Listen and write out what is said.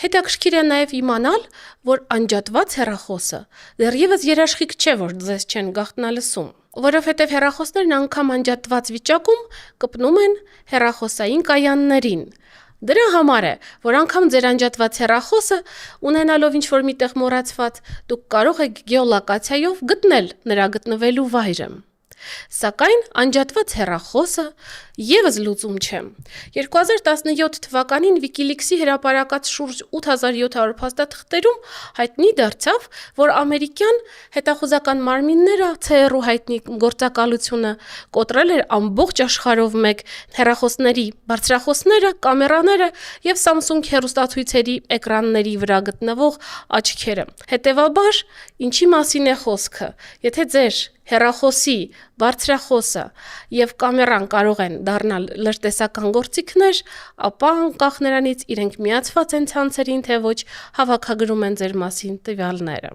Հետաքրքիր է նաև իմանալ, որ անջատված հեռախոսը դեռևս երաշխիք չէ, որ ձեզ չեն գաղտնալսում, որովհետև հեռախոսներն անգամ անջատված վիճակում կպնում են հեռախոսային կայաններին։ Դրա համար է, որ անգամ ձեր անջատված հեռախոսը ունենալով ինչ-որ միտեղ մոռացված, դուք կարող եք գեոլոկացիայով գտնել նրա գտնվելու վայրը։ Սակայն անջատված հեռախոսը ևս լուծում չէ։ 2017 թվականին WikiLeaks-ի հրապարակած շուրջ 8700 փաստաթղթերում հայտնի դարձավ, որ ամերիկյան հետախուզական մարմինները ՑՌ-ու հայտնի գործակալությունը կոտրել էր ամբողջ աշխարհով մեկ հեռախոսների բարձրախոսները, կամերաները եւ Samsung հեռուստացույցերի էկրանների վրա գտնվող աչքերը։ Հետևաբար, ինչի մասին է խոսքը։ Եթե ձեր հեռախոսի, բարձրախոսը եւ կամերան կարող են դառնալ լրտեսական գործիքներ, ապա անկախ նրանից իրենք միացված են ցանցերին, թե ոչ, հավաքագրում են ձեր մասին տվյալները։